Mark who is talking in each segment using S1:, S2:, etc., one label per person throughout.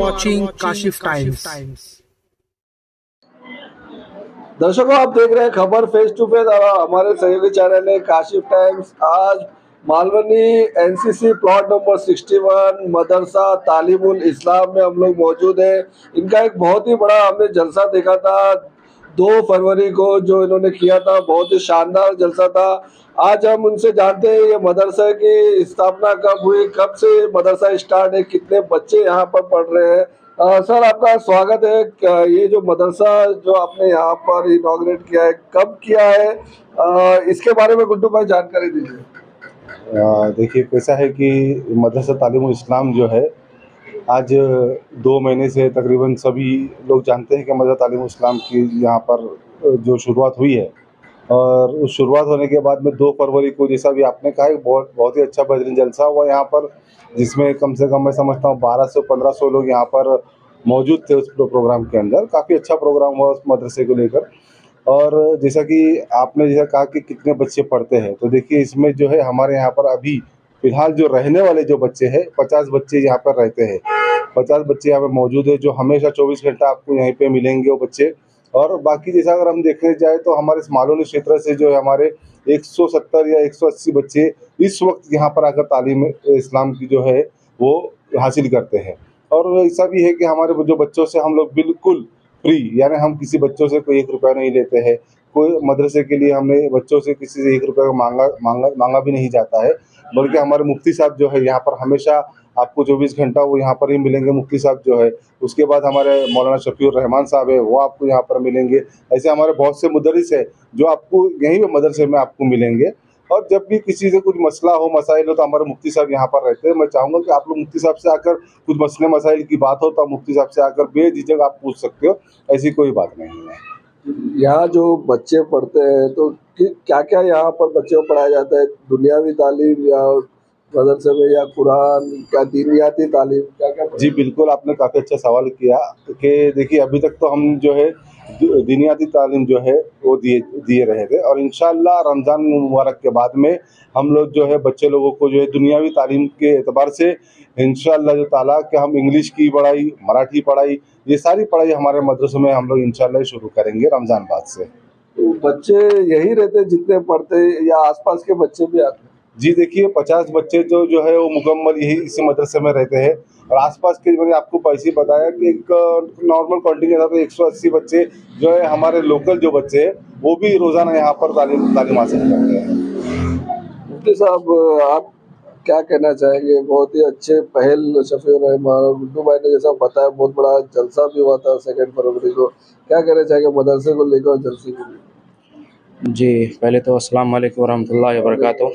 S1: watching Kashif Times.
S2: दर्शकों, आप देख रहे हैं खबर फेस टू फेस हमारे सहयोगी चैनल है काशिफ टाइम्स। आज मालवनी एनसीसी प्लॉट नंबर 61 मदरसा तालीमुल इस्लाम में हम लोग मौजूद हैं। इनका एक बहुत ही बड़ा हमने जलसा देखा था 2 फरवरी को, जो इन्होंने किया था, बहुत ही शानदार जलसा था। आज हम उनसे जानते हैं ये मदरसा की स्थापना कब हुई, कब से मदरसा स्टार्ट है, कितने बच्चे यहाँ पर पढ़ रहे हैं। सर, आपका स्वागत है। ये जो मदरसा जो आपने यहाँ पर इनॉग्रेट किया है, कब किया है, इसके बारे में गुड्डू भाई जानकारी दीजिए।
S3: देखिए, कैसा है कि मदरसा तालीमुल इस्लाम जो है, आज 2 महीने से तकरीबन सभी लोग जानते हैं कि मदरसा तालीमुल इस्लाम की यहाँ पर जो शुरुआत हुई है। और उस शुरुआत होने के बाद में 2 फरवरी को, जैसा भी आपने कहा, बहुत ही अच्छा बेहतरीन जलसा हुआ यहाँ पर, जिसमें कम से कम मैं समझता हूँ 1200-1500 लोग यहाँ पर मौजूद थे उस प्रोग्राम के अंदर। काफ़ी अच्छा प्रोग्राम हुआ उस मदरसे को लेकर। और जैसा कि आपने जैसा कहा कि कितने बच्चे पढ़ते हैं, तो देखिए इसमें जो है हमारे यहाँ पर अभी फ़िलहाल जो रहने वाले जो बच्चे हैं, 50 बच्चे यहाँ पर रहते हैं। 50 बच्चे यहाँ पर मौजूद है, जो हमेशा 24 घंटा आपको यहीं पे मिलेंगे वो बच्चे। और बाकी जैसा अगर हम देखने जाए तो हमारे इस मालवनी क्षेत्र से जो है हमारे 170 या 180 बच्चे इस वक्त यहाँ पर आकर तालीम इस्लाम की जो है वो हासिल करते हैं। और ऐसा भी है कि हमारे जो बच्चों से हम लोग बिल्कुल फ्री, यानी हम किसी बच्चों से कोई 1 रुपया नहीं लेते हैं। कोई मदरसे के लिए हमने बच्चों से किसी से 1 रुपया मांगा भी नहीं जाता है। बल्कि हमारे मुफ्ती साहब जो है यहाँ पर हमेशा आपको 24 घंटा वो यहाँ पर ही मिलेंगे, मुफ्ती साहब जो है। उसके बाद हमारे मौलाना शफीउर रहमान साहब है, वो आपको यहाँ पर मिलेंगे। ऐसे हमारे बहुत से मुदर्रिस है जो आपको यहीं पे मदरसे में आपको मिलेंगे। और जब भी किसी से कुछ मसला हो, मसाइल हो, तो हमारे मुफ्ती साहब यहाँ पर रहते हैं। मैं चाहूँगा कि आप लोग मुफ्ती साहब से आकर कुछ मसले मसाइल की बात हो तो आप मुफ्ती साहब से आकर बेझिझक आप पूछ सकते हो, ऐसी कोई बात नहीं है।
S2: यहाँ जो बच्चे पढ़ते हैं तो क्या क्या यहाँ पर बच्चों को पढ़ाया जाता है? दुनियावी तालीम या मदरसे में, या कुरान, क्या दीनियाती तालीम, क्या क्या?
S3: जी बिल्कुल, आपने काफ़ी अच्छा सवाल किया कि देखिए अभी तक तो हम जो है दीनियाती तालीम जो है वो दिए रहे थे। और इंशाअल्लाह रमज़ान मुबारक के बाद में हम लोग जो है बच्चे लोगों को जो है दुनियावी तालीम के एतबार से इंशाअल्लाह जो ताला कि हम इंग्लिश की पढ़ाई, मराठी पढ़ाई, ये सारी पढ़ाई हमारे मदरसों में हम लोग इंशाअल्लाह शुरू करेंगे रमज़ान बाद से।
S2: तो बच्चे यही रहते जितने पढ़ते हैं, या आसपास के बच्चे भी आते हैं?
S3: जी देखिए, 50 बच्चे जो है वो मुकम्मल यही इसी मदरसे में रहते हैं। और आसपास के मैंने आपको पहले ही बताया कि एक नॉर्मल काउंटिंग था तो 180 बच्चे जो है हमारे लोकल जो बच्चे हैं वो भी रोज़ाना यहाँ पर तालीम हासिल करते हैं।
S2: मुफ्ती साहब, आप क्या कहना चाहेंगे? बहुत ही अच्छे पहल शफीउर रहमान और गुड्डू भाई ने जैसा बताया, बहुत बड़ा जलसा भी हुआ था 2 फरवरी को। क्या कहना चाहेंगे मदरसे को लेकर और जलसे को लेकर?
S4: जी, पहले तो अस्सलाम वालेकुम वरहमतुल्लाहि वबरकातुहू।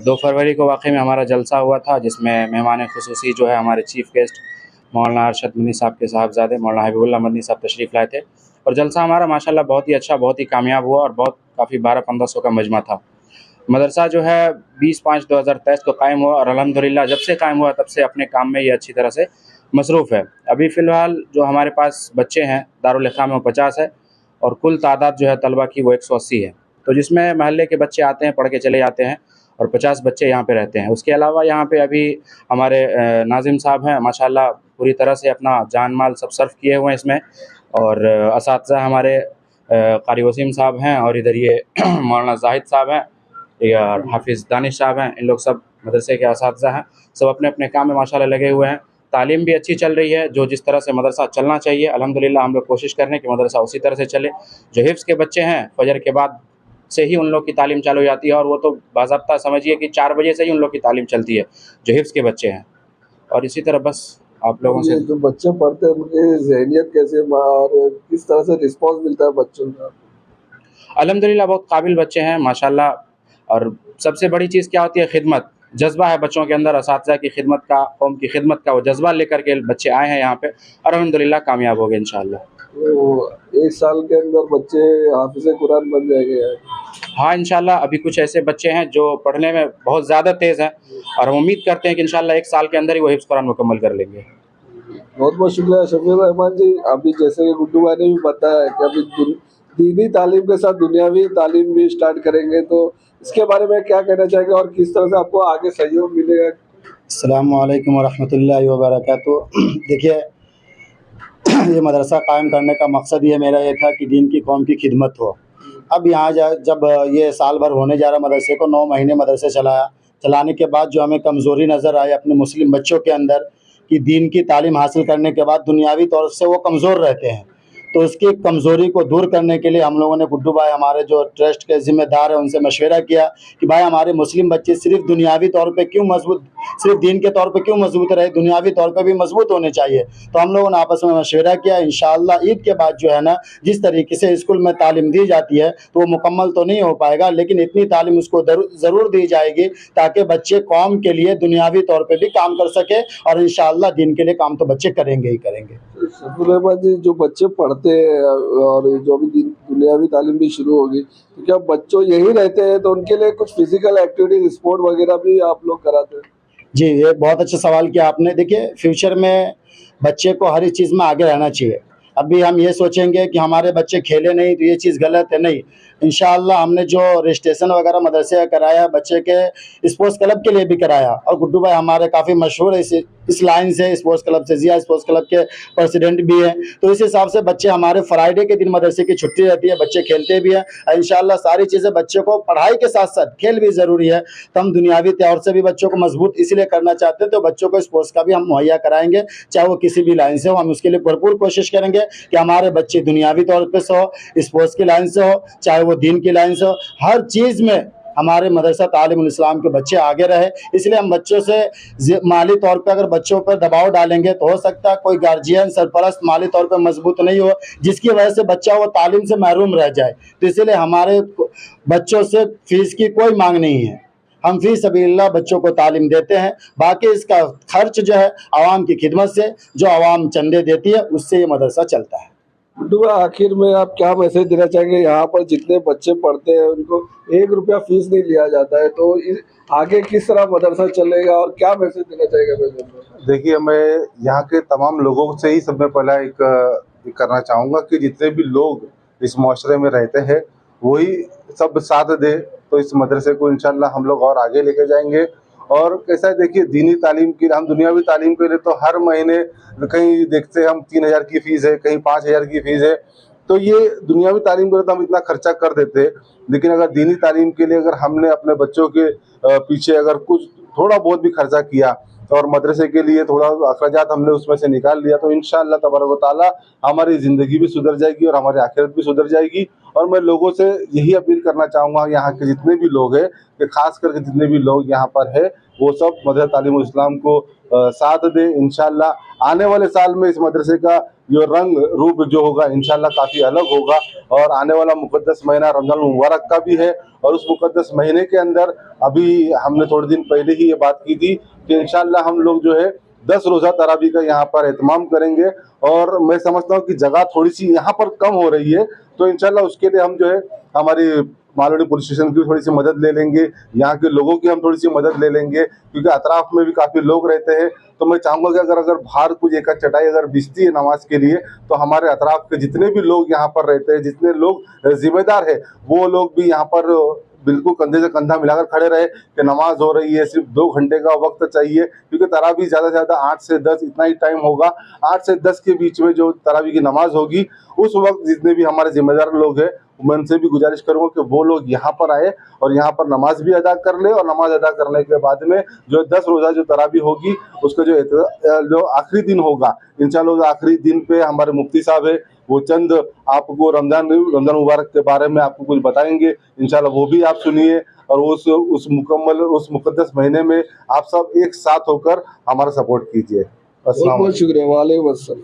S4: 2 फरवरी को वाक़ई में हमारा जलसा हुआ था, जिसमें मेहमान ख़ुसूसी जो है हमारे चीफ़ गेस्ट मौलाना अरशद मदनी साहब के साहबज़ादे मौलाना हबीबुल्लाह मदनी साहब तशरीफ़ लाए थे। और जलसा हमारा माशाल्लाह बहुत ही अच्छा, बहुत ही कामयाब हुआ और बहुत काफ़ी 1200-1500 का मजमा था। मदरसा जो है 20/5/2023 को कायम हुआ और अल्हम्दुलिल्लाह जब से कायम हुआ तब से अपने काम में ये अच्छी तरह से मसरूफ़ है। अभी फ़िलहाल जो हमारे पास बच्चे हैं दारुल इक़ामा में 50 है और कुल तादाद जो है तलबा की वो 180 है। तो जिसमें महल्ले के बच्चे आते हैं, पढ़ के चले जाते हैं और 50 बच्चे यहाँ पे रहते हैं। उसके अलावा यहाँ पे अभी हमारे नाज़िम साहब हैं, माशाल्लाह पूरी तरह से अपना जान माल सब सर्फ किए हुए हैं इसमें। और असातिज़ा हमारे क़ारी वसीम साहब हैं और इधर ये मौलाना जाहिद साहब हैं और हाफिज़ दानिश साहब हैं। इन लोग सब मदरसे के असातिज़ा हैं, सब अपने अपने काम में माशाल्लाह लगे हुए हैं। तालीम भी अच्छी चल रही है, जो जिस तरह से मदरसा चलना चाहिए अल्हम्दुलिल्लाह हम लोग कोशिश कर रहे हैं कि मदरसा उसी तरह से चले। जो हिफ्ज़ के बच्चे हैं फजर के बाद से ही उन लोग की तालीम चालू हो जाती है और वो तो बाज़ाब्ता समझिए कि 4 बजे से ही उन लोग की तालीम चलती है जो हिफ्ज़ के बच्चे हैं। और इसी तरह बस आप लोगों से
S2: जो बच्चे पढ़ते हैं उनकी ज़हनियत कैसे और किस तरह से रिस्पॉन्स मिलता है बच्चों का?
S4: अल्हम्दुलिल्लाह बहुत काबिल बच्चे हैं माशाल्लाह। और सबसे बड़ी चीज़ क्या होती है? खिदमत, जज्बा है बच्चों के अंदर, असातिज़ा की खिदमत का, कौम की खिदमत का वो जज्बा लेकर के बच्चे आए हैं यहाँ पे और अल्हम्दुलिल्लाह कामयाब हो गए इंशाअल्लाह।
S2: तो 1 साल के अंदर बच्चे हाफिज़ कुरान बन जाएंगे?
S4: हाँ इंशाअल्लाह, अभी कुछ ऐसे बच्चे हैं जो पढ़ने में बहुत ज़्यादा तेज़ हैं और हम उम्मीद करते हैं कि इंशाअल्लाह 1 साल के अंदर ही वो हिफ्ज़ कुरान मुकम्मल कर लेंगे।
S2: बहुत बहुत शुक्रिया शफीउर रहमान जी। अभी जैसे कि गुड्डू भाई ने भी बताया कि अभी दीनी तालीम के साथ दुनियावी तालीम भी स्टार्ट करेंगे, तो इसके बारे में क्या कहना चाहेंगे और किस तरह से आपको आगे सहयोग मिलेगा?
S1: अस्सलामुअलैकुम वरहमतुल्लाहि वबरकातुहू। देखिए, ये मदरसा कायम करने का मकसद ये मेरा ये था कि दीन की कौम की खिदमत हो। अब यहाँ जब ये साल भर होने जा रहा मदरसे को, 9 महीने मदरसे चलाया, चलाने के बाद जो हमें कमज़ोरी नज़र आई अपने मुस्लिम बच्चों के अंदर कि दीन की तालीम हासिल करने के बाद दुनियावी तौर से वो कमज़ोर रहते हैं। तो इसकी कमज़ोरी को दूर करने के लिए हम लोगों ने, गुड्डू भाई हमारे जो ट्रस्ट के ज़िम्मेदार हैं, उनसे मशवरा किया कि भाई हमारे मुस्लिम बच्चे सिर्फ़ दुनियावी तौर पे क्यों मजबूत, सिर्फ दीन के तौर पे क्यों मजबूत रहे, दुनियावी तौर पे भी मजबूत होने चाहिए। तो हम लोगों ने आपस में मशवरा किया। इंशाअल्लाह ईद के बाद जो है ना, जिस तरीके से स्कूल में तालीम दी जाती है तो वो मुकम्मल तो नहीं हो पाएगा, लेकिन इतनी तालीम उसको ज़रूर दी जाएगी ताकि बच्चे कौम के लिए दुनियावी तौर पे भी काम कर सके, और इंशाअल्लाह दीन के लिए काम तो बच्चे करेंगे ही करेंगे।
S2: सैफुल रहमान जी, जो बच्चे पढ़ते हैं और जो अभी दुनियावी तालीम भी शुरू होगी, तो क्या बच्चों यही रहते हैं तो उनके लिए कुछ फिजिकल एक्टिविटीज, स्पोर्ट वगैरह भी आप लोग कराते हैं?
S1: जी, ये बहुत अच्छा सवाल किया आपने। देखिए, फ्यूचर में बच्चे को हर एक चीज़ में आगे रहना चाहिए। अभी हम ये सोचेंगे कि हमारे बच्चे खेले नहीं तो ये चीज़ गलत है, नहीं। इंशाअल्लाह हमने जो रजिस्ट्रेशन वगैरह मदरसे का कराया, बच्चे के स्पोर्ट्स क्लब के लिए भी कराया, और गुड्डू भाई हमारे काफ़ी मशहूर है इस लाइन से, स्पोर्ट्स क्लब से, ज़िया स्पोर्ट्स क्लब के प्रेसिडेंट भी हैं। तो इस हिसाब से बच्चे हमारे फ्राइडे के दिन मदरसे की छुट्टी रहती है, बच्चे खेलते भी हैं। इंशाअल्लाह सारी चीज़ें, बच्चे को पढ़ाई के साथ साथ खेल भी ज़रूरी है। तो हम दुनियावी तौर से भी बच्चों को मजबूत इसलिए करना चाहते हैं, तो बच्चों को स्पोर्ट्स का भी हम मुहैया कराएंगे, चाहे वो किसी भी लाइन से हो। हम उसके लिए भरपूर कोशिश करेंगे कि हमारे बच्चे दुनियावी तौर पे से हो, स्पोर्ट्स की लाइन से हो, चाहे वो दीन की लाइन से हो, हर चीज़ में हमारे मदरसा तालीमुल इस्लाम के बच्चे आगे रहे। इसलिए हम बच्चों से माली तौर पे अगर बच्चों पर दबाव डालेंगे तो हो सकता है कोई गार्जियन सरपरस्त माली तौर पे मजबूत नहीं हो, जिसकी वजह से बच्चा वो तालीम से महरूम रह जाए। तो इसीलिए हमारे बच्चों से फीस की कोई मांग नहीं है, हम फी सबीलिल्लाह बच्चों को तालीम देते हैं। बाकी इसका खर्च जो है आवाम की खिदमत से, जो आवाम चंदे देती है, उससे ये मदरसा चलता है।
S2: गुड्डू भाई, आखिर में आप क्या मैसेज देना चाहेंगे? यहाँ पर जितने बच्चे पढ़ते हैं उनको 1 रुपया फीस नहीं लिया जाता है, तो आगे किस तरह मदरसा चलेगा और क्या मैसेज देना चाहेगा?
S3: देखिए, मैं यहाँ के तमाम लोगों से ही सबसे पहला एक करना चाहूँगा कि जितने भी लोग इस माशरे में रहते हैं वही सब साथ दे, तो इस मदरसे को इंशाल्लाह हम लोग और आगे लेके जाएंगे। और कैसा है, देखिए, दीनी तालीम की, हम दुनियावी तालीम के लिए तो हर महीने कहीं देखते हैं हम 3,000 की फ़ीस है, कहीं 5,000 की फ़ीस है। तो ये दुनियावी तालीम के लिए तो हम इतना खर्चा कर देते हैं, लेकिन अगर दीनी तालीम के लिए अगर हमने अपने बच्चों के पीछे अगर कुछ थोड़ा बहुत भी खर्चा किया और मदरसे के लिए थोड़ा अखराजात हमने उसमें से निकाल लिया, तो इंशाअल्लाह तबारक व तआला हमारी ज़िंदगी भी सुधर जाएगी और हमारी आखिरत भी सुधर जाएगी। और मैं लोगों से यही अपील करना चाहूँगा, यहाँ के जितने भी लोग हैं, कि खास करके जितने भी लोग यहाँ पर है, वो सब मदरसा तालीमुल इस्लाम को साथ दें। इंशाअल्लाह आने वाले साल में इस मदरसे का जो रंग रूप जो होगा इंशाअल्लाह काफ़ी अलग होगा। और आने वाला मुक़द्दस महीना रमज़ान मुबारक का भी है, और उस मुक़द्दस महीने के अंदर अभी हमने थोड़े दिन पहले ही ये बात की थी कि इंशाअल्लाह हम लोग जो है 10 रोज़ा तरावी का यहाँ पर एहतमाम करेंगे। और मैं समझता हूँ कि जगह थोड़ी सी यहाँ पर कम हो रही है, तो इंशाअल्लाह उसके लिए हम जो है हमारी मालवनी पुलिस स्टेशन की थोड़ी सी मदद ले लेंगे, यहाँ के लोगों की हम थोड़ी सी मदद ले लेंगे, क्योंकि अतराफ में भी काफ़ी लोग रहते हैं। तो मैं चाहूँगा कि अगर बाहर कुछ एक चटाई अगर बिछती है नमाज के लिए, तो हमारे अतराफ के जितने भी लोग यहाँ पर रहते हैं, जितने लोग जिम्मेदार है, वो लोग भी यहाँ पर बिल्कुल कंधे से कंधा मिलाकर खड़े रहे कि नमाज हो रही है, सिर्फ 2 घंटे का वक्त चाहिए, क्योंकि तरावी ज़्यादा से ज़्यादा 8 से 10 इतना ही टाइम होगा। 8 से 10 के बीच में जो तरावी की नमाज होगी, उस वक्त जितने भी हमारे जिम्मेदार लोग हैं, मैं उनसे भी गुजारिश करूँगा कि वो लोग यहाँ पर आए और यहाँ पर नमाज भी अदा कर ले, और नमाज अदा करने के बाद में जो 10 रोज़ा जो तरावी होगी, उसका जो आखिरी दिन होगा, इंशाअल्लाह आखिरी दिन पे हमारे मुफ्ती साहब है, वो चंद आपको रमज़ान मुबारक के बारे में आपको कुछ बताएंगे। इंशाअल्लाह वो भी आप सुनिए, और उस मुक़द्दस महीने में आप सब एक साथ होकर हमारा सपोर्ट कीजिए। अस्सलाम
S2: बहुत शुक्रिया। वालेकुम अस्सलाम।